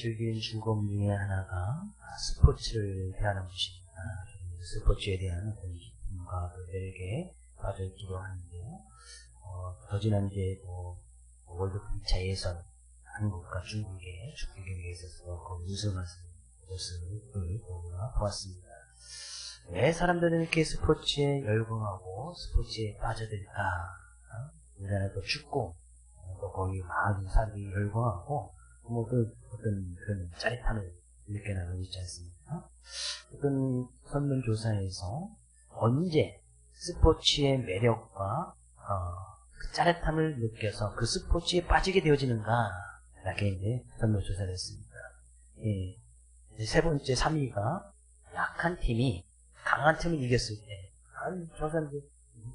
즐기는 즐거움 중에 하나가 스포츠를 대하는 것입니다. 스포츠에 대한 기쁨과 매력에 빠져있기도 하는데요. 더 지난주에도 월드컵 2차 예선 한국과 중국의 축구 경기에 있어서 그 우승한 모습을 보았습니다. 왜 사람들은 이렇게 스포츠에 열광하고 스포츠에 빠져들까? 우리나라도 축구, 또 거기 많은 사람들이 열광하고 어떤 그런 짜릿함을 느껴나고 있지 않습니까? 어떤 설문조사에서 언제 스포츠의 매력과 그 짜릿함을 느껴서 그 스포츠에 빠지게 되어지는가? 이렇게 이제 설문조사를 했습니다. 세 번째 3위가 약한 팀이 강한 팀을 이겼을 때, 저 사람들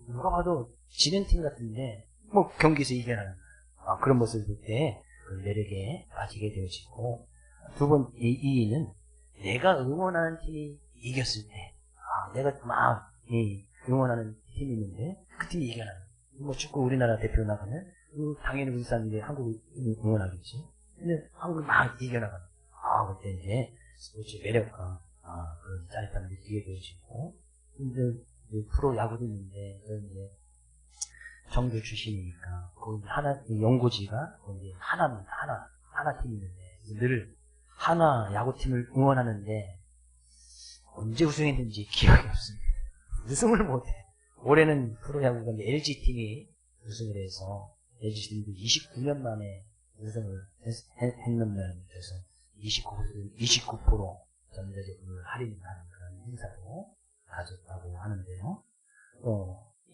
누가 봐도 지는 팀 같은데 경기에서 이겨나는 그런 모습을 볼 때 그 매력에 빠지게 되어지고, 두 번째 2위는 내가 응원하는 팀이 이겼을 때, 내가 막 응원하는 팀이 있는데 그 팀이 이겨나는, 축구 우리나라 대표 나가면 당연히 우리 사람들이 한국을 응원하겠지. 근데 한국이 막 이겨나가는, 그때 이제 스포츠 매력과 그런 짜릿함을 느끼게 되어지고, 근데 프로 야구도 있는데 이제 정규 출신이니까 연고지가 이제 하나 팀이 있는데 늘 하나 야구팀을 응원하는데 언제 우승했는지 기억이 없습니다. 우승을 못해. 올해는 프로야구가 LG팀이 우승을 해서 LG팀도 29년 만에 우승을 했는다는 데서 29% 전자제품을 할인하는 그런 행사도 가졌다고 하는데요.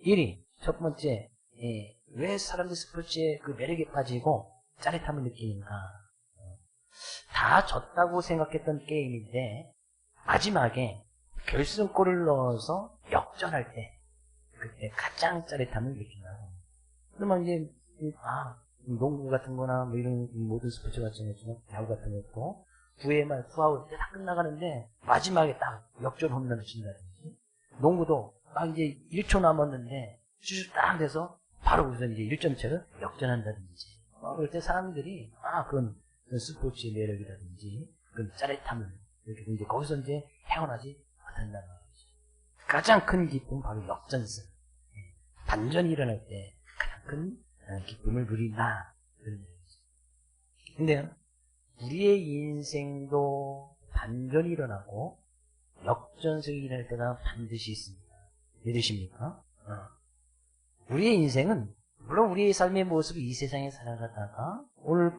1위, 첫 번째, 왜 사람들이 스포츠에 그 매력에 빠지고 짜릿함을 느끼는가? 다 졌다고 생각했던 게임인데 마지막에 결승골을 넣어서 역전할 때 그때 가장 짜릿함을 느낀다고. 그러면 이제 농구 같은 거나 이런 모든 스포츠 같은 경우는 야구 같은 것도 9회 말 투아웃 때 다 끝나가는데 마지막에 딱 역전 홈런을 친다든지, 농구도 딱 이제 1초 남았는데 슛이 딱 돼서 바로 우선 이제 1점차를 역전한다든지, 그럴 때 사람들이 그런 스포츠의 매력이라든지 그런 짜릿함을 이렇게 이제 거기서 이제 헤어나지 못한다는 거죠. 가장 큰 기쁨은 바로 역전승, 반전이 일어날 때 가장 큰 기쁨을 누린다, 그런 얘기죠. 근데 우리의 인생도 반전이 일어나고 역전승이 일어날 때가 반드시 있습니다. 믿으십니까? 우리의 인생은 물론 우리의 삶의 모습을 이 세상에 살아가다가 오늘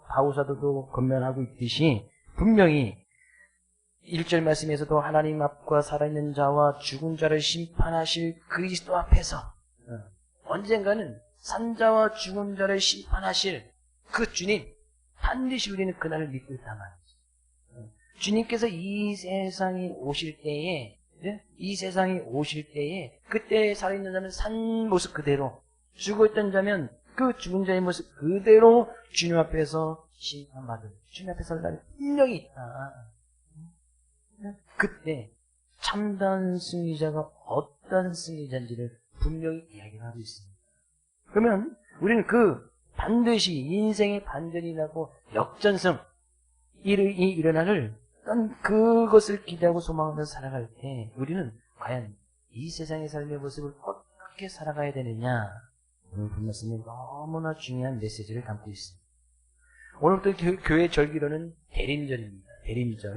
바울사도도 권면하고 있듯이 분명히 1절 말씀에서도 하나님 앞과 살아있는 자와 죽은 자를 심판하실 그리스도 앞에서 언젠가는 산자와 죽은 자를 심판하실 그 주님, 반드시 우리는 그날을 믿고 있단 말이죠. 주님께서 이 세상에 오실 때에 그때 살아있는 자는 산 모습 그대로, 죽어있던 자면 그 죽은 자의 모습 그대로 주님 앞에서 심판받을, 주님 앞에 설 날이 분명히 있다. 그때 참다운 승리자가 어떤 승리자인지를 분명히 이야기를 하고 있습니다. 그러면 우리는 반드시 인생의 반전이 나고 역전승 일어나를 그것을 기대하고 소망하면서 살아갈 때 우리는 과연 이 세상의 삶의 모습을 어떻게 살아가야 되느냐, 오늘 본 말씀이 너무나 중요한 메시지를 담고 있습니다. 오늘부터 교회 절기로는 대림절입니다.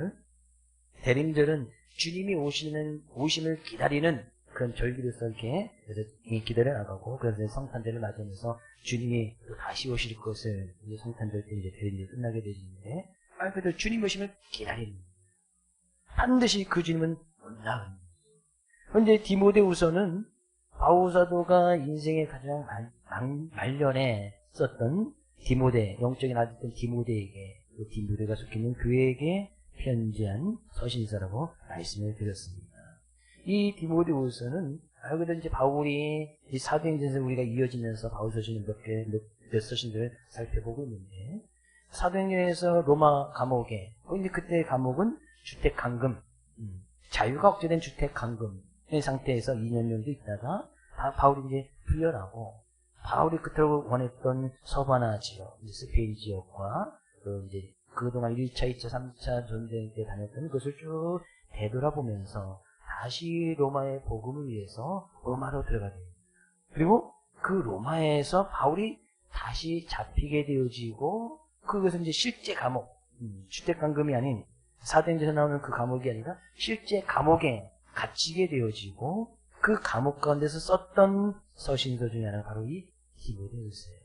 대림절은 주님이 오심을 기다리는 그런 절기로서 이렇게 기다려 나가고, 그래서 성탄절을 맞으면서 주님이 또 다시 오실 것을 이제 성탄절 때 이제 대림절 끝나게 되는데, 그래도 주님 오심을 기다리는, 반드시 그 주님은 온다. 현재 디모데후서는 바울사도가 인생의 가장 말년에 썼던 영적인 아들던 디모데에게, 또 디모데가 속해 있는 교회에게 편지한 서신서라고 말씀을 드렸습니다. 이 디모데후서는 그래도 이제 바울이 이 사도행전에서 우리가 이어지면서 바울 서신을 몇 서신들을 살펴보고 있는데, 사도행전에서 로마 감옥에, 근데 그때 감옥은 주택 감금, 자유가 억제된 주택 감금의 상태에서 2년 정도 있다가 바울이 이제 풀려나고, 바울이 그토록 원했던 서바나 지역, 스페인 지역과 그 이제 그동안 1차, 2차, 3차 전쟁 때 다녔던 것을 쭉 되돌아보면서 다시 로마의 복음을 위해서 로마로 들어가게 됩니다. 그리고 그 로마에서 바울이 다시 잡히게 되어지고 그것은 이제 실제 감옥, 주택감금이 아닌 사도행전에서 나오는 그 감옥이 아니라 실제 감옥에 갇히게 되어지고 그 감옥 가운데서 썼던 서신서 중에 하나가 바로 이 디모데후서예요.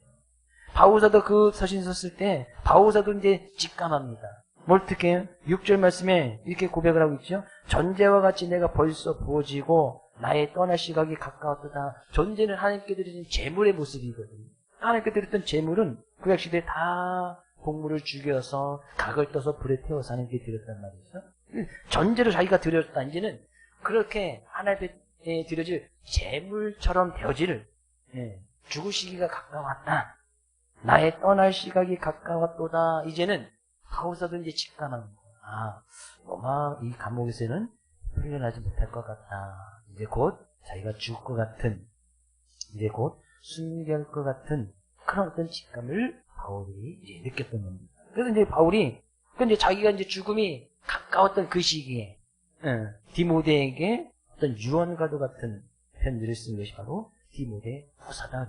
바울사도 그 서신서 쓸 때 바울사도 이제 직감합니다. 뭘 어떻게 해요? 6절 말씀에 이렇게 고백을 하고 있죠. 전제와 같이 내가 벌써 부어지고 나의 떠날 시각이 가까웠다. 전제는 하나님께 드리는 제물의 모습이거든요. 하나님께 드렸던 제물은 구약시대에 다 곡물을 죽여서 각을 떠서 불에 태워서 하나님께 드렸단 말이죠. 전제로 자기가 드렸다. 이제는 그렇게 하나님께 드려질 제물처럼 되어질 죽을 시기가 가까웠다. 나의 떠날 시각이 가까웠도다. 이제는 바울사도 이제 직감하는 거야. 로마 이 감옥에서는 풀려나지 못할 것 같다. 이제 곧 자기가 죽을 것 같은, 이제 곧 순교할 것 같은 그런 어떤 직감을 바울이 이제 느꼈던 겁니다. 그래서 이제 바울이, 근데 자기가 이제 죽음이 가까웠던 그 시기에, 디모데에게 어떤 유언과도 같은 편지를 쓴 것이 바로 디모데 후서다.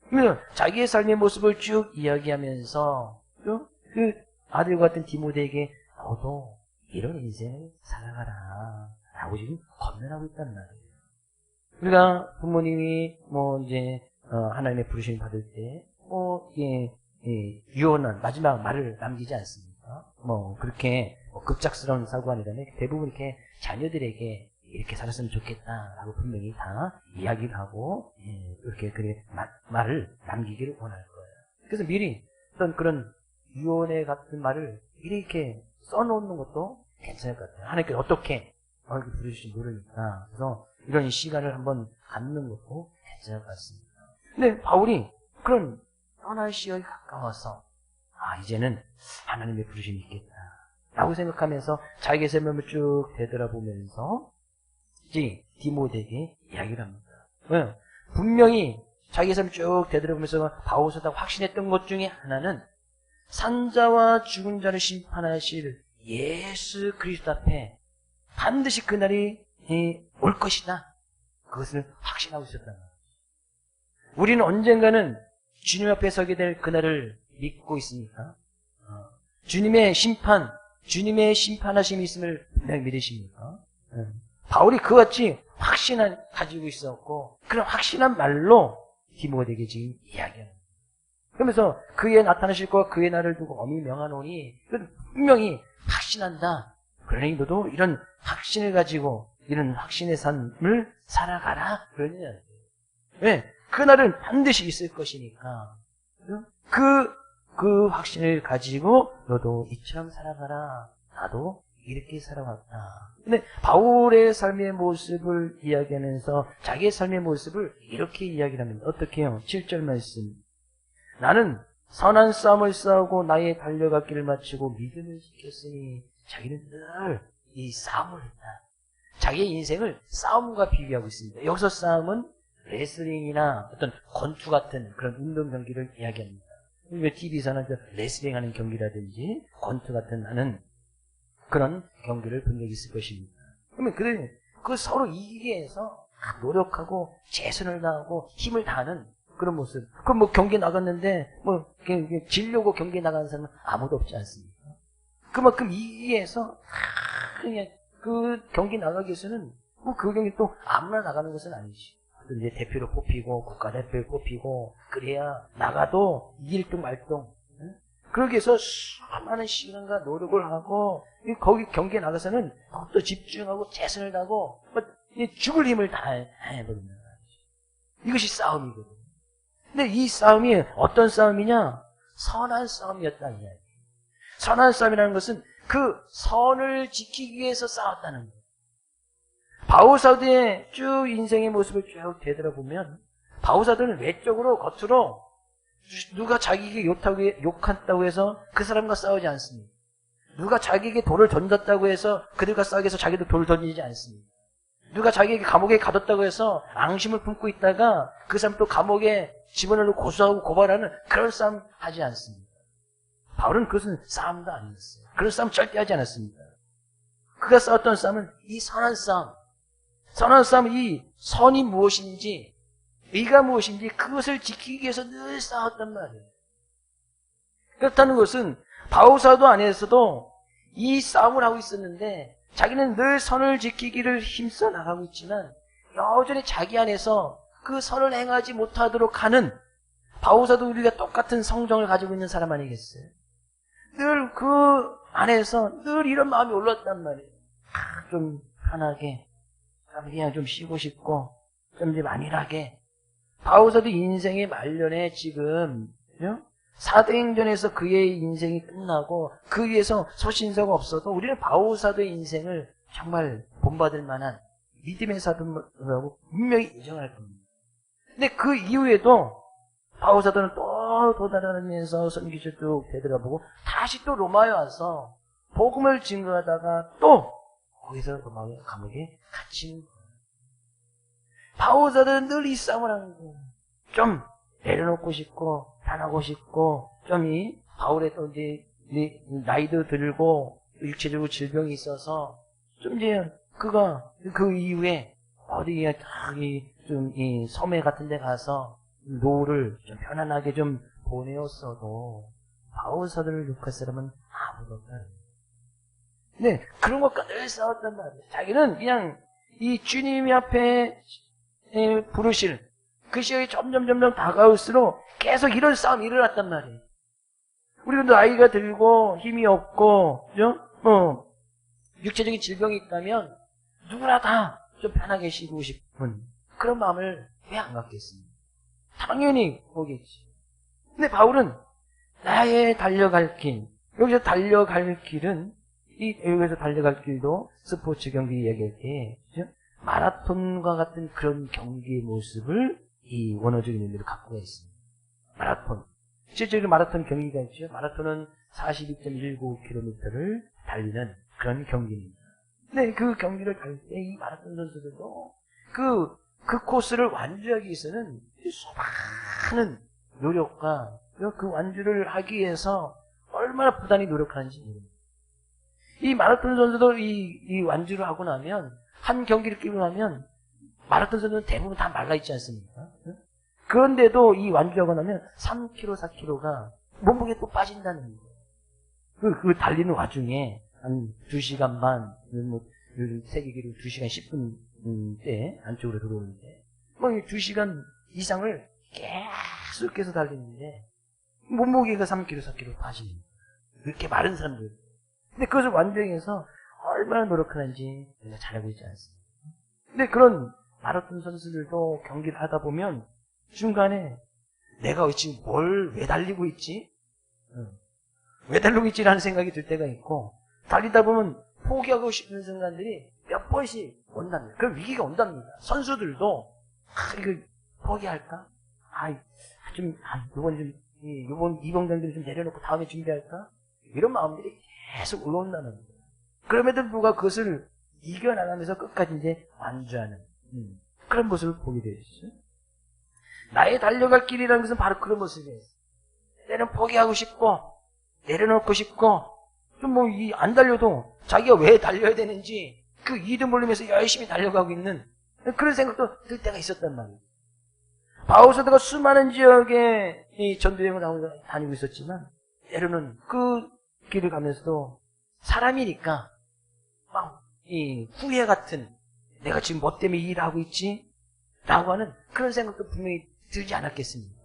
그래서 자기의 삶의 모습을 쭉 이야기하면서, 그 아들과 같은 디모데에게 너도 이런 인생을 살아가라. 라고 지금 권면하고 있단 말이에요. 우리가 부모님이 이제 하나님의 부르심을 받을 때 유언한 마지막 말을 남기지 않습니까? 그렇게 급작스러운 사고가 아니라면 대부분 이렇게 자녀들에게 이렇게 살았으면 좋겠다라고 분명히 다 이야기를 하고 이렇게 말을 남기기를 원할 거예요. 그래서 미리 어떤 그런 유언의 같은 말을 이렇게 써놓는 것도 괜찮을 것 같아요. 하나님께서 어떻게 부르실지 모르니까. 그래서 이런 시간을 한번 갖는 것도 괜찮을 것 같습니다. 근데 바울이 그런 떠날 시간이 가까워서 이제는 하나님의 부르심이 있겠다 라고 생각하면서 자기의 삶을 쭉 되돌아보면서 이제 디모데에게 이야기를 합니다. 왜? 분명히 자기의 삶을 쭉 되돌아보면서 바울서다 확신했던 것 중에 하나는 산자와 죽은 자를 심판하실 예수 그리스도 앞에 반드시 그날이 올 것이다. 그것을 확신하고 있었단 말이에요. 우리는 언젠가는 주님 앞에 서게 될 그날을 믿고 있습니까? 주님의 심판, 주님의 심판하심이 있음을 분명히 믿으십니까? 바울이 그같이 확신을 가지고 있었고 그런 확신한 말로 디모데에게 지금 이야기하는 거예요. 그러면서 그의 나타나실 것과 그의 날을 두고 엄히 명하노니 분명히 확신한다. 그러니 너도 이런 확신을 가지고 이런 확신의 삶을 살아가라. 그러는 거예요. 왜? 그날은 반드시 있을 것이니까 그 확신을 가지고 너도 이처럼 살아가라. 나도 이렇게 살아왔다. 근데 바울의 삶의 모습을 이야기하면서 자기의 삶의 모습을 이렇게 이야기를 합니다. 어떻게 해요? 7절 말씀. 나는 선한 싸움을 싸우고 나의 달려갈 길을 마치고 믿음을 지켰으니 자기는 늘 이 싸움을 했다. 자기의 인생을 싸움과 비교하고 있습니다. 여기서 싸움은 레슬링이나 어떤 권투 같은 그런 운동 경기를 이야기합니다. TV에서는 레슬링하는 경기라든지 권투 같은 하는 그런 경기를 본 적이 있을 것입니다. 그러면 그 서로 이기기 위해서 노력하고 최선을 다하고 힘을 다하는 그런 모습. 그럼 경기 나갔는데 지려고 경기 나가는 사람은 아무도 없지 않습니까? 그만큼 이기기 위해서 그냥 그 경기 나가기 위해서는 그 경기 또 아무나 나가는 것은 아니지. 이제 대표로 뽑히고 국가대표로 뽑히고 그래야 나가도 1등 말등. 그러기 위해서 수많은 시간과 노력을 하고 거기 경기에 나가서는 또 집중하고 최선을 다하고 죽을 힘을 다해버린다. 이것이 싸움이거든요. 근데 이 싸움이 어떤 싸움이냐? 선한 싸움이었다는 이야기. 선한 싸움이라는 것은 그 선을 지키기 위해서 싸웠다는 거예요. 바울사도의 쭉 인생의 모습을 쭉 되돌아보면 바울사도는 외적으로 겉으로 누가 자기에게 욕한다고 해서 그 사람과 싸우지 않습니다. 누가 자기에게 돌을 던졌다고 해서 그들과 싸우기 위해서 자기도 돌을 던지지 않습니다. 누가 자기에게 감옥에 가뒀다고 해서 앙심을 품고 있다가 그 사람 또 감옥에 집어넣고 고소하고 고발하는 그런 싸움 하지 않습니다. 바울은 그것은 싸움도 아니었어요. 그런 싸움 절대 하지 않았습니다. 그가 싸웠던 싸움은 이 선한 싸움. 선한 싸움은 이 선이 무엇인지, 의가 무엇인지 그것을 지키기 위해서 늘 싸웠단 말이에요. 그렇다는 것은 바울사도 안에서도 이 싸움을 하고 있었는데 자기는 늘 선을 지키기를 힘써 나가고 있지만 여전히 자기 안에서 그 선을 행하지 못하도록 하는 바울사도 우리가 똑같은 성정을 가지고 있는 사람 아니겠어요? 늘 그 안에서 늘 이런 마음이 올랐단 말이에요. 좀 편하게, 그냥 좀 쉬고 싶고, 좀 안일하게. 바울사도 인생의 말년에 지금 사도행전에서 그의 인생이 끝나고 그 위에서 소신서가 없어도 우리는 바울사도의 인생을 정말 본받을 만한 믿음의 사도라고 분명히 인정할 겁니다. 근데 그 이후에도 바울사도는 또 도달하면서 선교지를 쭉 되돌아보고 다시 또 로마에 와서 복음을 증거하다가 또 거기서 로마 감옥에 갇힌 거예요. 바울사도는 늘 이 싸움을 하는 거예요. 좀 내려놓고 싶고 편하고 싶고 좀 이 바울의 또 이제 나이도 들고 육체적으로 질병이 있어서 좀 이제 그가 그 이후에 어디에 좀 이 섬에 같은 데 가서 노를 좀 편안하게 좀 보내었어도 바울사도를 욕할 사람은 아무도 없다. 근데 그런 것과 늘 싸웠단 말이에요. 자기는 그냥 이 주님이 앞에 부르실 그 시간이 점점 다가올수록 계속 이런 싸움이 일어났단 말이에요. 우리가 나이가 들고 힘이 없고 육체적인 질병이 있다면 누구나 다 좀 편하게 쉬고 싶은 그런 마음을 왜 안 갖겠습니까? 당연히 보겠지. 근데 바울은 나의 달려갈 길, 여기서 달려갈 길은 여기서 달려갈 길도 스포츠 경기 얘기할 때 마라톤과 같은 그런 경기의 모습을 이 원어적인 의미로 갖고 있습니다. 마라톤. 실제로 마라톤 경기가 있죠. 마라톤은 42.19km를 달리는 그런 경기입니다. 근데 그 경기를 달릴 때 이 마라톤 선수들도 그 코스를 완주하기 위해서는 수많은 노력과 그 완주를 하기 위해서 얼마나 부단히 노력하는지 모릅니다. 이 마라톤 선수도 이 완주를 하고 나면 한 경기를 끼고 나면 마라톤 선수는 대부분 다 말라있지 않습니까? 그런데도 이 완주하고 나면 3kg, 4kg가 몸무게에 또 빠진다는 거예요. 그 달리는 와중에 한 2시간 반, 세계 기록 2시간 10분 때 안쪽으로 들어오는데 2시간 이상을 계속해서 달리는데 몸무게가 3kg, 4kg 빠지는 거예요. 이렇게 마른 사람들. 근데 그것을 완주해서 얼마나 노력하는지 우리가 잘 알고 있지 않습니까? 근데 그런 마라톤 선수들도 경기를 하다 보면 중간에 내가 지금 왜 달리고 있지? 왜 달리고 있지라는 생각이 들 때가 있고 달리다 보면 포기하고 싶은 순간들이 몇 번씩 온답니다. 그럼 위기가 온답니다. 선수들도 이거 포기할까? 이번 경기를 좀 내려놓고 다음에 준비할까? 이런 마음들이 계속 올라온다는 거예요. 그럼에도 불구하고 그것을 이겨나가면서 끝까지 이제 완주하는 그런 모습을 보게 되었죠. 나의 달려갈 길이라는 것은 바로 그런 모습이에요. 때는 포기하고 싶고 내려놓고 싶고 좀 안 달려도 자기가 왜 달려야 되는지 그 이도 모르면서 열심히 달려가고 있는 그런 생각도 들 때가 있었단 말이에요. 바울사도가 수많은 지역에 이 전도여행을 다니고 있었지만 때로는 그 길을 가면서도 사람이니까 이 후회 같은 내가 지금 뭐 때문에 이 일을 하고 있지? 라고 하는 그런 생각도 분명히 들지 않았겠습니까?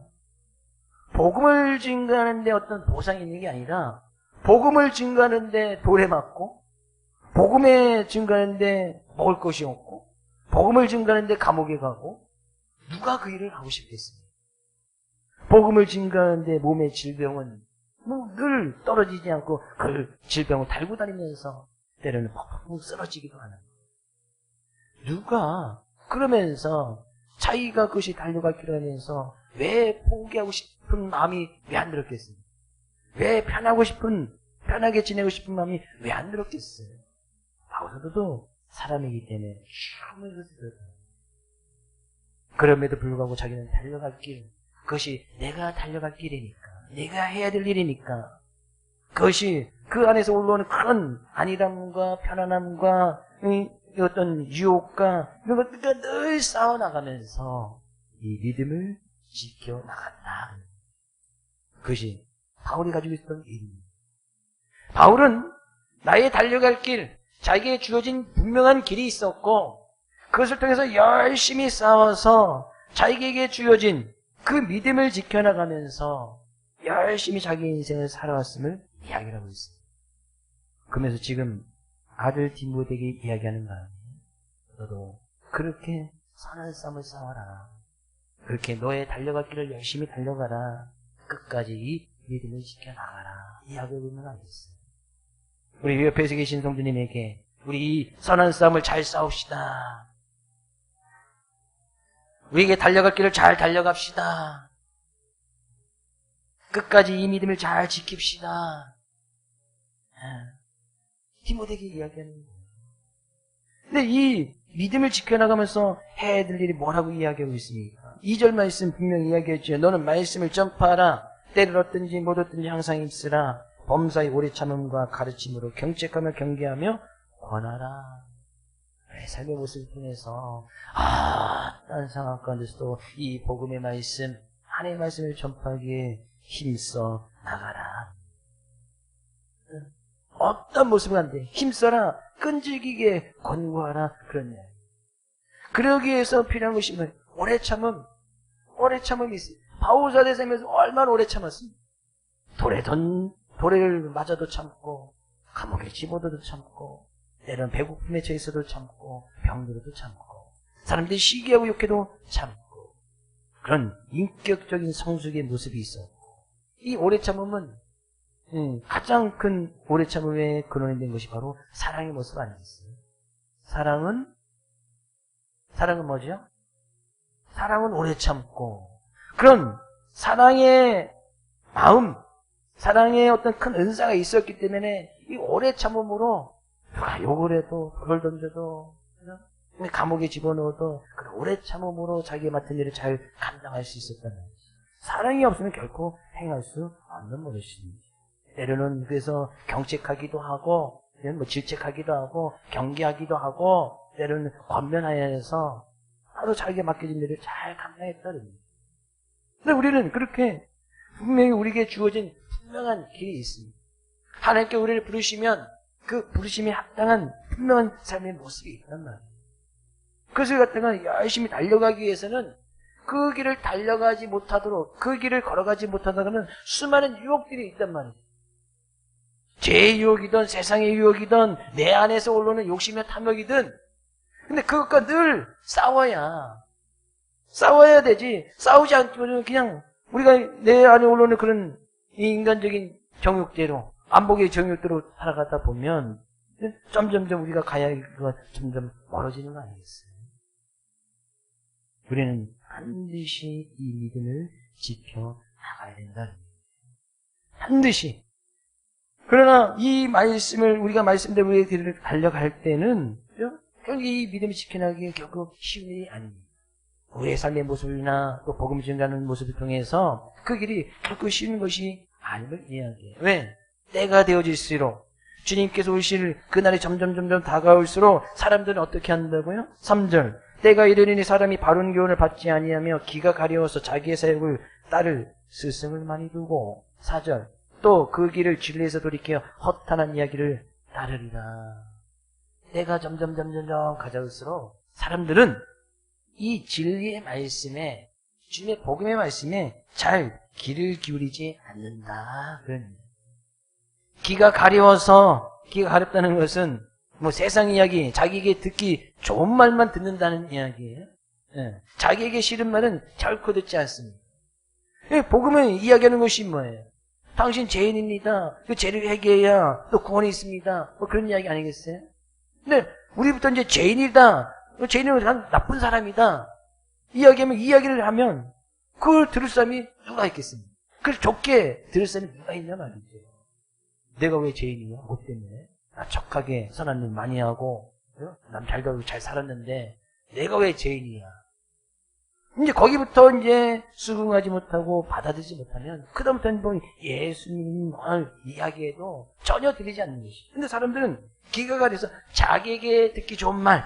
복음을 증거하는데 어떤 보상이 있는 게 아니라 복음을 증거하는데 돌에 맞고 복음에 증거하는데 먹을 것이 없고 복음을 증거하는데 감옥에 가고 누가 그 일을 하고 싶겠습니까? 복음을 증거하는데 몸의 질병은 늘 떨어지지 않고 그 질병을 달고 다니면서 때로는 퍽퍽 쓰러지기도 하는 누가 그러면서 자기가 그것이 달려갈 길하면서 왜 포기하고 싶은 마음이 왜 안 들었겠습니까? 왜 편하게 지내고 싶은 마음이 왜 안 들었겠어요? 바울사도도 사람이기 때문에 충분히 그렇습니다. 그럼에도 불구하고 자기는 달려갈 길, 그것이 내가 달려갈 길이니까, 내가 해야 될 일이니까 그것이 그 안에서 올라오는 그런 안일함과 편안함과 어떤 유혹과 이런 것들과 늘 싸워나가면서 이 믿음을 지켜나간다. 그것이 바울이 가지고 있었던 일입니다. 바울은 나의 달려갈 길, 자기에게 주어진 분명한 길이 있었고 그것을 통해서 열심히 싸워서 자기에게 주어진 그 믿음을 지켜나가면서 열심히 자기 인생을 살아왔음을 이야기를 하고 있습니다. 그러면서 지금 아들 디모데에게 이야기하는 거 아니에요? 너도 그렇게 선한 싸움을 싸워라. 그렇게 너의 달려갈 길을 열심히 달려가라. 끝까지 이 믿음을 지켜나가라. 이야기를 보면 알겠어요. 우리 옆에서 계신 성도님에게 우리 이 선한 싸움을 잘 싸웁시다. 우리에게 달려갈 길을 잘 달려갑시다. 끝까지 이 믿음을 잘 지킵시다. 디모데에게 이야기하는 거예요. 근데 이 믿음을 지켜나가면서 해야 될 일이 뭐라고 이야기하고 있습니까? 2절 말씀 분명히 이야기했죠. 너는 말씀을 전파하라. 때를 얻든지 못 얻든지 항상 힘쓰라. 범사의 오래 참음과 가르침으로 경책하며 경계하며 권하라. 삶의 모습을 통해서 다른 상황 가운데서도 이 복음의 말씀, 하나님의 말씀을 전파하기에 힘써 나가라. 어떤 모습은 안 돼. 힘써라. 끈질기게 권고하라. 그런 이야기. 그러기 위해서 필요한 것이 뭐예요? 오래 참음. 오래 참음이 있어요. 바울사대 살면서 얼마나 오래 참았습니까? 도래를 맞아도 참고, 감옥에 집어넣어도 참고, 때로는 배고픔에 처해서도 참고, 병들어도 참고, 사람들이 시기하고 욕해도 참고, 그런 인격적인 성숙의 모습이 있었고, 이 오래 참음은 가장 큰 오래 참음의 근원이 된 것이 바로 사랑의 모습 아니겠어요? 사랑은 뭐죠? 사랑은 오래 참고, 그런 사랑의 마음, 사랑의 어떤 큰 은사가 있었기 때문에 이 오래 참음으로 누가 욕을 해도, 돌을 던져도, 감옥에 집어넣어도 그 오래 참음으로 자기가 맡은 일을 잘 감당할 수 있었다는 거죠. 사랑이 없으면 결코 행할 수 없는 것입니다. 때로는 그래서 경책하기도 하고, 질책하기도 하고, 경계하기도 하고, 때로는 권면하여서 바로 자기가 맡겨진 일을 잘 감당했다는 거죠. 근데 우리는 그렇게 분명히 우리에게 주어진 분명한 길이 있습니다. 하나님께 우리를 부르시면 그 부르심에 합당한 분명한 삶의 모습이 있단 말이에요. 그것을 갖다가 열심히 달려가기 위해서는 그 길을 달려가지 못하도록, 그 길을 걸어가지 못하다가는 수많은 유혹들이 있단 말이에요. 죄의 유혹이든 세상의 유혹이든 내 안에서 올라오는 욕심의 탐욕이든, 근데 그것과 늘 싸워야 되지. 싸우지 않고는 그냥 우리가 내 안에 올라오는 그런 인간적인 정욕대로, 안목의 정욕대로 살아가다 보면 점점점 우리가 가야 할 것과 점점 멀어지는 거 아니겠어요? 우리는 반드시 이 믿음을 지켜나가야 된다. 반드시. 그러나 이 말씀을 우리가 말씀대로 우리의 길을 달려갈 때는 결국 이 믿음을 지켜나가기가 결국 쉬운 일이 아닙니다. 우리의 삶의 모습이나 또 복음 증가하는 모습을 통해서 그 길이 결코 쉬운 것이 아님을 이야기해요. 왜? 때가 되어질수록 주님께서 오실 그날이 점점 다가올수록 사람들은 어떻게 한다고요? 3절 때가 이르리니 사람이 바른 교훈을 받지 아니하며 기가 가려워서 자기의 사역을 따를 스승을 많이 두고 4절 또 그 길을 진리에서 돌이켜 허탄한 이야기를 따르리라. 때가 점점 가져올수록 사람들은 이 진리의 말씀에, 주님의 복음의 말씀에 잘 귀를 기울이지 않는다. 그런 귀가 가렵다는 것은 뭐 세상 이야기, 자기에게 듣기 좋은 말만 듣는다는 이야기예요. 예. 자기에게 싫은 말은 결코 듣지 않습니다. 복음을 이야기하는 것이 뭐예요? 당신 죄인입니다. 그 죄를 회개해야 또 구원이 있습니다. 뭐 그런 이야기 아니겠어요? 근데 우리부터 이제 죄인이다. 죄인은 나쁜 사람이다. 이야기를 하면 그걸 들을 사람이 누가 있겠습니까? 그걸 좋게 들을 사람이 누가 있냐 말이죠. 내가 왜 죄인이냐? 뭐 때문에? 나 척하게 선한 일 많이 하고 남 잘 살고 잘 살았는데 내가 왜 죄인이야? 이제 거기부터 이제 수긍하지 못하고 받아들이지 못하면 그다음부터는 뭐 예수님 이야기에도 전혀 들리지 않는 것이. 근데 사람들은 기가가 돼서 자기에게 듣기 좋은 말,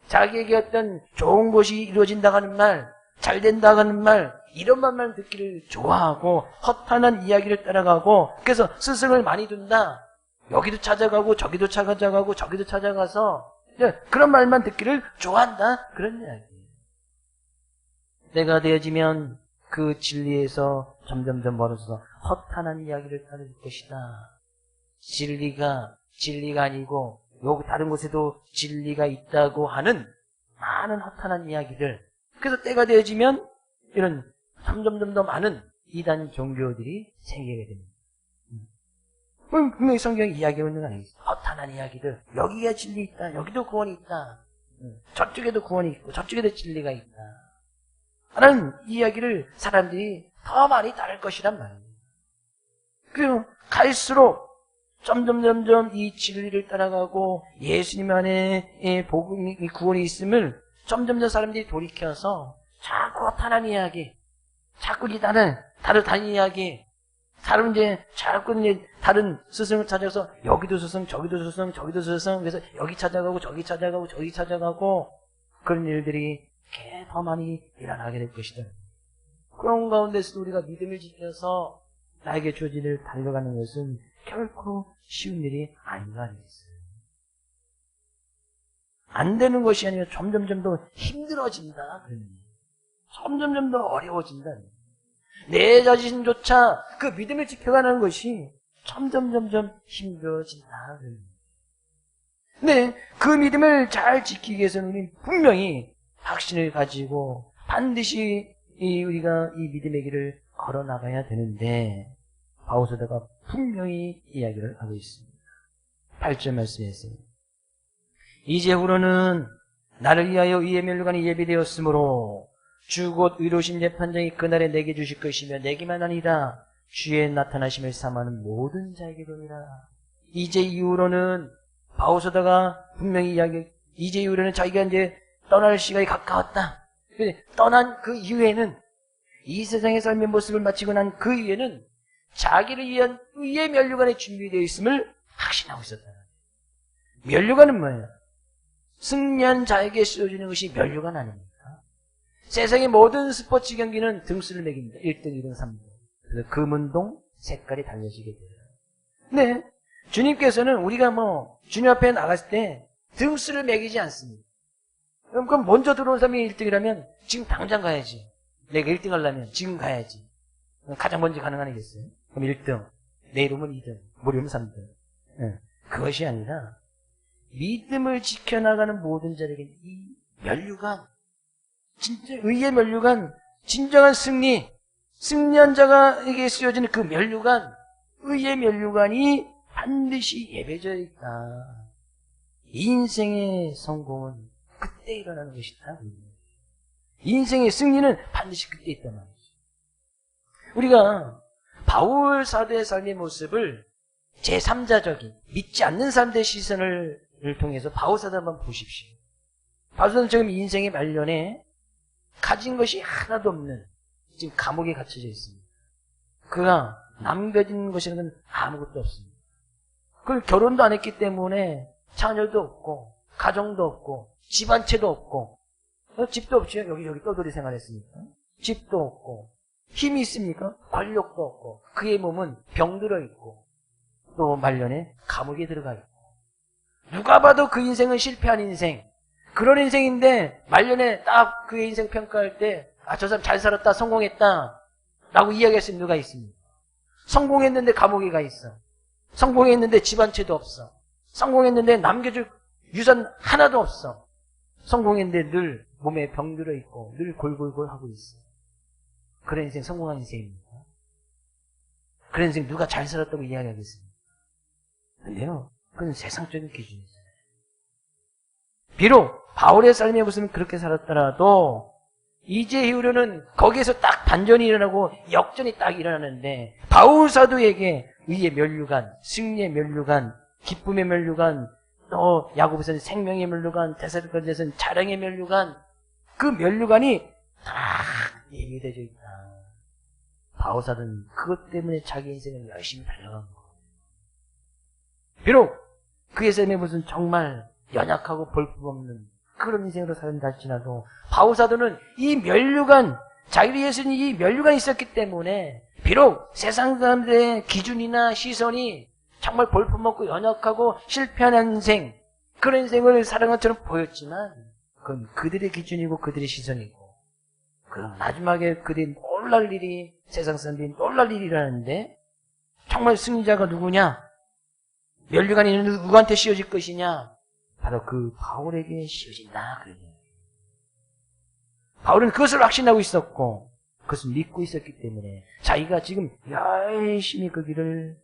자기에게 어떤 좋은 것이 이루어진다고 하는 말, 잘 된다고 하는 말, 이런 말만 듣기를 좋아하고 허탄한 이야기를 따라가고, 그래서 스승을 많이 둔다. 여기도 찾아가고 저기도 찾아가고 저기도 찾아가서 그런 말만 듣기를 좋아한다. 그런 이야기예요. 때가 되어지면 그 진리에서 점점점 멀어져서 허탄한 이야기를 따를 것이다. 진리가 아니고 여기 다른 곳에도 진리가 있다고 하는 많은 허탄한 이야기들. 그래서 때가 되어지면 이런 점점점 더 많은 이단 종교들이 생기게 됩니다. 분명히 성경이 이야기하고 있는 거 아니겠어요? 허탄한 이야기들. 여기가 진리 있다. 여기도 구원이 있다. 저쪽에도 구원이 있고 저쪽에도 진리가 있다. 라는 이야기를 사람들이 더 많이 따를 것이란 말이에요. 그리고 갈수록 점점 이 진리를 따라가고 예수님 안에 복음이 구원이 있음을 점점 사람들이 돌이켜서 자꾸 허탄한 이야기, 자꾸 다른 이야기, 다른 이제 자꾸 이제 다른 스승을 찾아서 여기도 스승, 저기도 스승, 저기도 스승, 그래서 여기 찾아가고 저기 찾아가고 저기 찾아가고 그런 일들이 더 많이 일어나게 될 것이다. 그런 가운데서도 우리가 믿음을 지켜서 나에게 주어진 일을 달려가는 것은 결코 쉬운 일이 아닌 거 아니겠어요? 안 되는 것이 아니라 점점 더 힘들어진다. 점점 더 어려워진다. 내 자신조차 그 믿음을 지켜가는 것이 점점 힘들어진다. 근데 그 믿음을 잘 지키기 위해서는 우리는 분명히 확신을 가지고 반드시 우리가 이 믿음의 길을 걸어나가야 되는데 바울사도가 분명히 이야기를 하고 있습니다. 8절 말씀에서 이제후로는 나를 위하여 의의 멸류관이 예비되었으므로 주 곧 의로우신 재판장이 그날에 내게 주실 것이며 내게만 아니라 주의 나타나심을 삼하는 모든 자에게로니라. 이제 이후로는 바울사도가 분명히 이제 이후로는 자기가 이제 떠날 시간이 가까웠다. 떠난 그 이후에는 이 세상의 삶의 모습을 마치고 난 그 이후에는 자기를 위한 의의 멸류관이 준비되어 있음을 확신하고 있었다. 멸류관은 뭐예요? 승리한 자에게 씌워지는 것이 멸류관 아닙니까? 세상의 모든 스포츠 경기는 등수를 매깁니다. 1등, 2등, 3등. 그래서 금은동 색깔이 달려지게 돼요. 근데 주님께서는 우리가 주님 앞에 나갔을 때 등수를 매기지 않습니다. 그럼 먼저 들어온 사람이 1등이라면 지금 당장 가야지. 내가 1등 하려면 지금 가야지. 가장 먼저 가는 거 아니겠어요? 그럼 1등, 내일 오면 2등, 모레 오면 3등. 그것이 아니라 믿음을 지켜나가는 모든 자에게 이 멸류관, 진짜 의의 멸류관, 진정한 승리한 자에게 쓰여지는 그 멸류관, 의의 멸류관이 반드시 예배져 있다. 인생의 성공은 그때 일어나는 것이다. 인생의 승리는 반드시 그때 있단 말이죠. 우리가 바울 사도의 삶의 모습을 제3자적인 믿지 않는 사람들의 시선을 통해서 바울 사도 한번 보십시오. 바울 사도는 지금 인생의 말년에 가진 것이 하나도 없는 지금 감옥에 갇혀져 있습니다. 그가 남겨진 것이라는 아무것도 없습니다. 그걸 결혼도 안 했기 때문에 자녀도 없고 가정도 없고 집 한 채도 없고 집도 없죠. 여기 떠돌이 생활했으니까. 집도 없고 힘이 있습니까? 권력도 없고 그의 몸은 병들어 있고 또 말년에 감옥에 들어가 있고 누가 봐도 그 인생은 실패한 인생, 그런 인생인데 말년에 딱 그의 인생 평가할 때 저 사람 잘 살았다, 성공했다 라고 이야기할 수 있는 누가 있습니까? 성공했는데 감옥에 가 있어. 성공했는데 집 한 채도 없어. 성공했는데 남겨줄 유산 하나도 없어. 성공했는데 늘 몸에 병들어 있고 늘 골골골 하고 있어. 그런 인생 성공한 인생입니까? 그런 인생 누가 잘 살았다고 이야기하겠습니까? 아니에요. 그건 세상적인 기준이잖아요. 비록 바울의 삶의 모습은 그렇게 살았더라도 이제 이후로는 거기에서 딱 반전이 일어나고 역전이 딱 일어나는데 바울 사도에게 의의 멸류관, 승리의 멸류관, 기쁨의 멸류관, 또 야고보서는 생명의 멸류관, 데살로니가서는 자랑의 멸류관, 그 멸류관이 다 예비되어 있다. 바오사는 그것 때문에 자기 인생을 열심히 달려간 거. 비록 그의 삶에 무슨 정말 연약하고 볼품없는 그런 인생으로 살다 할지라도 바오사도는 이 면류관, 자기 예수는 이 면류관이 있었기 때문에 비록 세상 사람들의 기준이나 시선이 정말 볼품없고 연약하고 실패한 인생, 그런 인생을 살아간 것처럼 보였지만 그건 그들의 기준이고 그들의 시선이고, 그럼 마지막에 그들이 놀랄 일이, 세상 사람들이 놀랄 일이 일어나는데 정말 승리자가 누구냐? 면류관이 누구한테 씌워질 것이냐? 바로 그 바울에게 씌워진다. 바울은 그것을 확신하고 있었고 그것을 믿고 있었기 때문에 자기가 지금 열심히 그 길을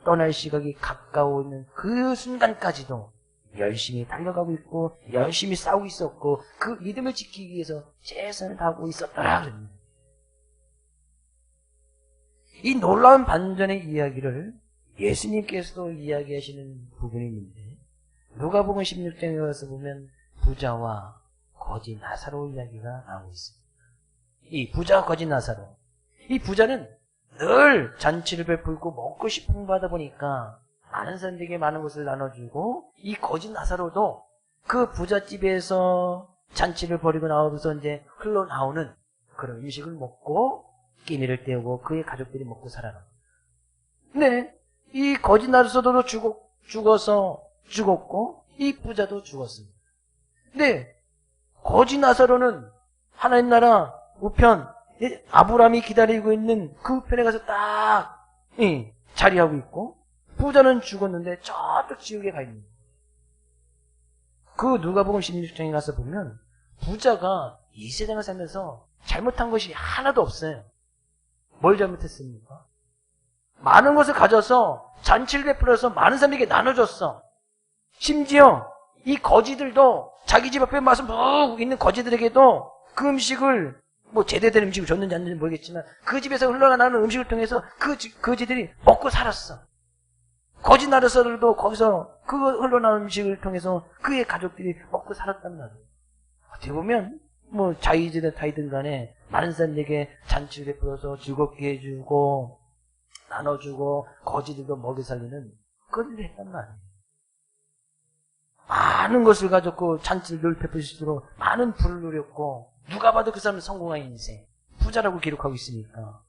떠날 시각이 가까워 있는 그 순간까지도 열심히 달려가고 있고 열심히 싸우고 있었고 그 믿음을 지키기 위해서 최선을 다하고 있었더라. 이 놀라운 반전의 이야기를 예수님께서도 이야기하시는 부분이 있는데, 누가복음 16장에 와서 보면 부자와 거지 나사로 이야기가 나오고 있습니다. 이 부자와 거지 나사로, 이 부자는 늘 잔치를 베풀고 먹고 싶은 거 하다 보니까 많은 사람들에게 많은 것을 나눠주고, 이 거지 나사로도 그 부잣집에서 잔치를 벌이고 나오면서 이제 흘러나오는 그런 음식을 먹고 끼니를 때우고 그의 가족들이 먹고 살아갑니다. 근데 이 거지 나사로도 죽었고 이 부자도 죽었습니다. 근데 거지 나사로는 하나님 나라 우편, 아브라함이 기다리고 있는 그 우편에 가서 딱 자리하고 있고, 부자는 죽었는데 저쪽 지옥에 가 있는 거예요. 그 누가복음 16장에 가서 보면 부자가 이 세상을 살면서 잘못한 것이 하나도 없어요. 뭘 잘못했습니까? 많은 것을 가져서 잔치를 베풀어서 많은 사람에게 나눠줬어. 심지어 이 거지들도 자기 집 앞에 와서 묵 있는 거지들에게도 그 음식을 뭐 제대된 음식을 줬는지 안 줬는지 모르겠지만 그 집에서 흘러나오는 음식을 통해서 그 거지들이 먹고 살았어. 거지 나라서들도 거기서 그 흘러나오는 음식을 통해서 그의 가족들이 먹고 살았단 말이에요. 어떻게 보면 뭐 자이든 타이든 간에 많은 사람들에게 잔치를 베풀어서 즐겁게 해주고 나눠주고 거지들도 먹여 살리는 그런 일을 했단 말이에요. 많은 것을 가졌고 잔치를 늘 베풀 수 있도록 많은 부를 누렸고, 누가 봐도 그 사람은 성공한 인생, 부자라고 기록하고 있으니까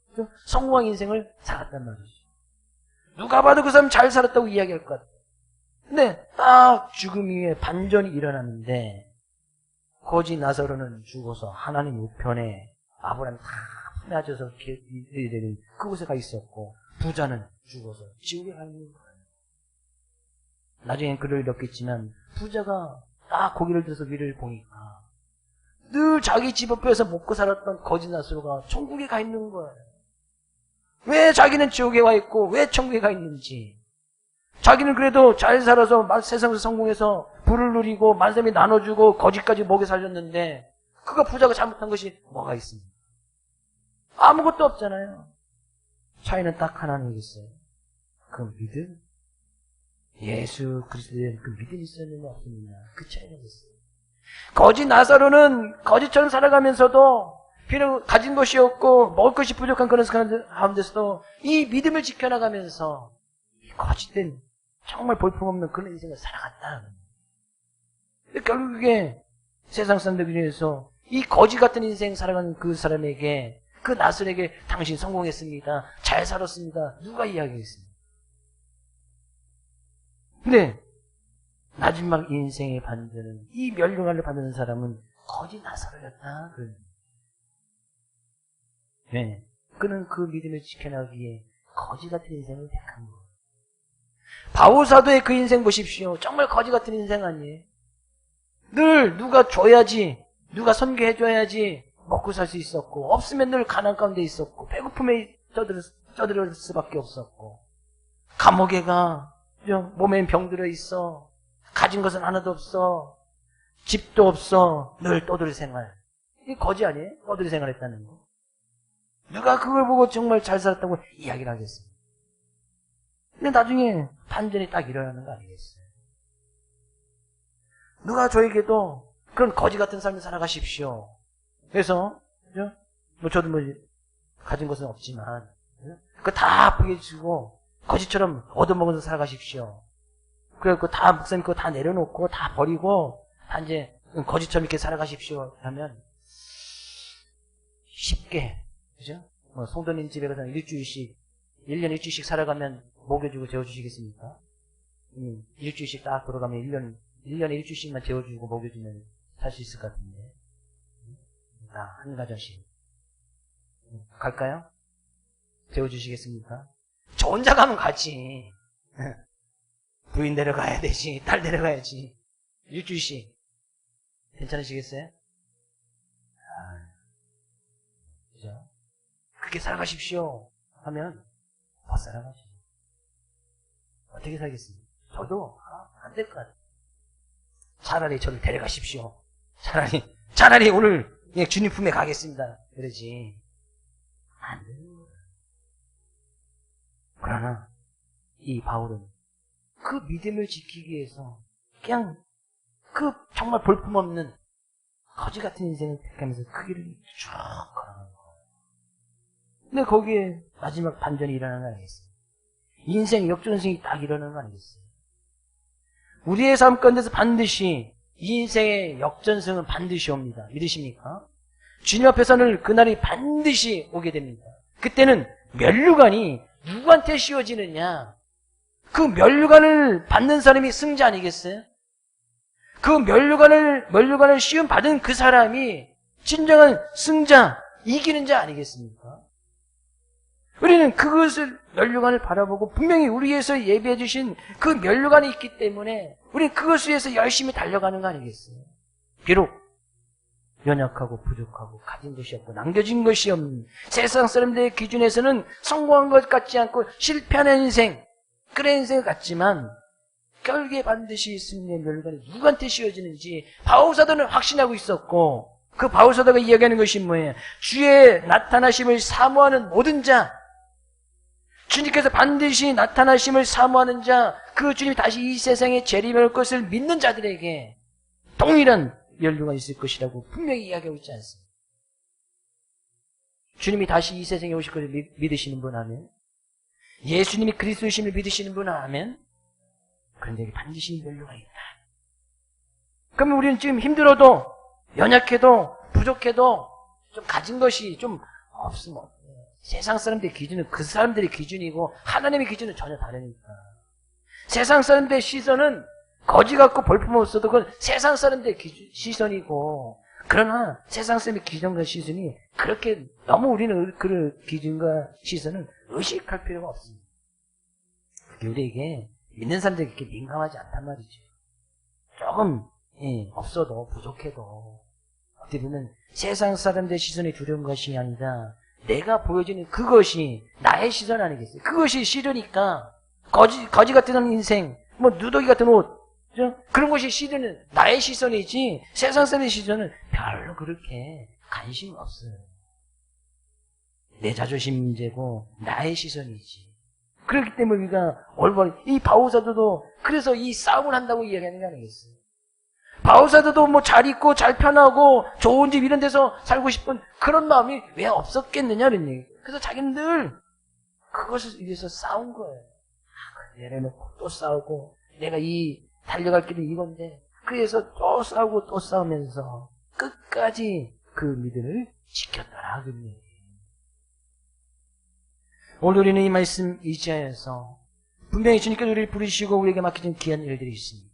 성공한 인생을 살았단 말이죠. 누가 봐도 그 사람 잘 살았다고 이야기할 것 같아요. 근데 딱 죽음 이후에 반전이 일어났는데, 거지 나사로는 죽어서 하나님 우편에 아브라함이 다 품어져서 되는 그곳에 가 있었고, 부자는 죽어서 지옥에 가 있는 거예요. 나중엔 그를 잃었겠지만 부자가 딱 고개를 들어서 위를 보니까 늘 자기 집 앞에서 먹고 살았던 거지 나사로가 천국에 가 있는 거예요. 왜 자기는 지옥에 와 있고 왜 천국에 가 있는지, 자기는 그래도 잘 살아서 세상에서 성공해서 부를 누리고 많은 사람이 나눠주고 거지까지 먹여 살렸는데 그가 부자가 잘못한 것이 뭐가 있습니까? 아무것도 없잖아요. 차이는 딱 하나는 있어요. 그 믿음, 예수 그리스도에 대한 그 믿음이 있었느냐 없었느냐, 그 차이가 있어요. 거지 나사로는 거지처럼 살아가면서도 비록 가진 것이 없고 먹을 것이 부족한 그런 가운데서도 이 믿음을 지켜나가면서 거짓된 정말 볼품없는 그런 인생을 살아갔다. 결국에 세상 사람들 위해서 이 거지 같은 인생 살아가는 그 사람에게, 그 나사로에게 당신 성공했습니다, 잘 살았습니다, 누가 이야기했습니까? 근데 마지막 인생의 반전은, 이 멸류관을 받는 사람은 거지 나사로였다. 네. 그는 그 믿음을 지켜나가기에 거지 같은 인생을 택한 거예요. 바오사도의 그 인생 보십시오. 정말 거지 같은 인생 아니에요? 늘 누가 줘야지, 누가 선교해줘야지 먹고 살 수 있었고, 없으면 늘 가난 가운데 있었고, 배고픔에 쪄들 수밖에 없었고, 감옥에 가, 몸엔 병들어 있어, 가진 것은 하나도 없어, 집도 없어, 늘 떠들 생활. 이게 거지 아니에요? 떠들 생활했다는 거. 누가 그걸 보고 정말 잘 살았다고 이야기를 하겠어요? 근데 나중에 반전이 딱 일어나는 거 아니겠어요? 누가 저에게도 그런 거지 같은 삶을 살아가십시오, 그래서 그죠? 뭐 저도 뭐 가진 것은 없지만 그거 다 포기해주고 거지처럼 얻어먹어서 살아가십시오. 그래갖고 다 목사님 그거 다 내려놓고 다 버리고 다 이제 거지처럼 이렇게 살아가십시오 하면 쉽게, 그죠? 뭐 성도님 집에 가서 일주일씩 1년 일주일씩 살아가면 먹여주고 재워주시겠습니까? 일주일씩 딱 돌아가면 1년에 일주일씩만 재워주고 먹여주면 살 수 있을 것 같은데. 한 가정씩. 갈까요? 재워주시겠습니까? 저 혼자 가면 가지. 부인 데려가야 되지. 딸 데려가야지. 일주일씩. 괜찮으시겠어요? 그죠? 그렇게 살아가십시오. 하면 못 살아가시죠. 어떻게 살겠습니까? 저도 안 될 것 같아요. 차라리 저를 데려가십시오. 차라리 오늘 그냥 주님 품에 가겠습니다. 그러지. 안 되는 거예요. 그러나 이 바울은 그 믿음을 지키기 위해서 그냥 그 정말 볼품없는 거지 같은 인생을 택하면서 그 길을 쭉 걸어가는 거예요. 근데 거기에 마지막 반전이 일어나는 거 아니겠어요? 인생 역전승이 딱 일어나는 거 아니겠어요? 우리의 삶 가운데서 반드시 이 인생의 역전승은 반드시 옵니다. 믿으십니까? 주님 앞에서는 그날이 반드시 오게 됩니다. 그때는 면류관이 누구한테 씌워지느냐? 그 면류관을 받는 사람이 승자 아니겠어요? 그 면류관을 씌움 받은 그 사람이 진정한 승자, 이기는 자 아니겠습니까? 우리는 그것을 면류관을 바라보고 분명히 우리 위해서 예비해 주신 그 면류관이 있기 때문에 우리는 그것을 위해서 열심히 달려가는 거 아니겠어요? 비록 연약하고 부족하고 가진 것이 없고 남겨진 것이 없는 세상 사람들의 기준에서는 성공한 것 같지 않고 실패하는 인생, 그런 인생 같지만 결국에 반드시 승리의 면류관이 누구한테 씌워지는지 바울사도는 확신하고 있었고, 그 바울사도가 이야기하는 것이 뭐예요? 주의 나타나심을 사모하는 모든 자, 주님께서 반드시 나타나심을 사모하는 자, 그 주님이 다시 이 세상에 재림할 것을 믿는 자들에게 동일한 면류관이 있을 것이라고 분명히 이야기하고 있지 않습니까? 주님이 다시 이 세상에 오실 것을 믿으시는 분 하면, 예수님이 그리스도이심을 믿으시는 분 하면, 그런 데에 반드시 면류관이 있다. 그러면 우리는 지금 힘들어도, 연약해도, 부족해도, 좀 가진 것이 좀 없으면, 세상 사람들의 기준은 그 사람들의 기준이고, 하나님의 기준은 전혀 다르니까. 세상 사람들의 시선은 거지 같고 볼품없어도 그건 세상 사람들의 시선이고, 그러나 세상 사람의 기준과 시선이 그렇게 너무 우리는 그 기준과 시선을 의식할 필요가 없습니다. 그게 우리에게 믿는 사람들이 그렇게 민감하지 않단 말이죠. 조금 없어도 부족해도 어떻게 보면 세상 사람들의 시선이 두려운 것이 아니라 내가 보여지는 그것이 나의 시선 아니겠어요? 그것이 싫으니까 거지 같은 인생, 뭐 누더기 같은 옷, 그죠? 그런 것이 싫은 나의 시선이지 세상 사람의 시선은 별로 그렇게 관심이 없어요. 내 자존심 문제고 나의 시선이지. 그렇기 때문에 우리가 올바른 이 바울사도도 그래서 이 싸움을 한다고 이야기하는 게 아니겠어요? 바울사도도 뭐 잘 있고 잘 편하고 좋은 집 이런 데서 살고 싶은 그런 마음이 왜 없었겠느냐 이런 얘기. 그래서 자기는 늘 그것을 위해서 싸운 거예요. 내려놓고 또 싸우고 내가 이 달려갈 길은 이건데 그래서 또 싸우고 또 싸우면서 끝까지 그 믿음을 지켰더라. 오늘 우리는 이 말씀 의지하여서 분명히 주님께서 우리를 부르시고 우리에게 맡겨진 귀한 일들이 있습니다.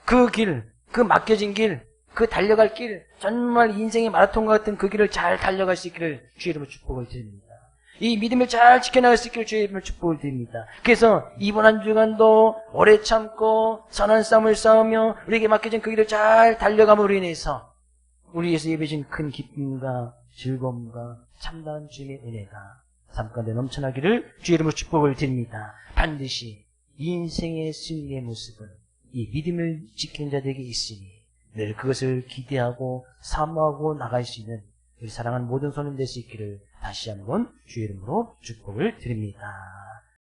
그 길, 그 맡겨진 길, 그 달려갈 길, 정말 인생의 마라톤과 같은 그 길을 잘 달려갈 수 있기를 주의 이름으로 축복을 드립니다. 이 믿음을 잘 지켜나갈 수 있기를 주의 이름으로 축복을 드립니다. 그래서 이번 한 주간도 오래 참고 선한 싸움을 싸우며 우리에게 맡겨진 그 길을 잘 달려감으로 인해서 우리에게서 예배진 큰 기쁨과 즐거움과 참다운 주님의 은혜가 삶 가운데 넘쳐나기를 주의 이름으로 축복을 드립니다. 반드시 인생의 승리의 모습은 이 믿음을 지키는 자들에게 있으니 늘 그것을 기대하고 사모하고 나갈 수 있는 우리 사랑하는 모든 손님 될 수 있기를 다시 한번 주의 이름으로 축복을 드립니다.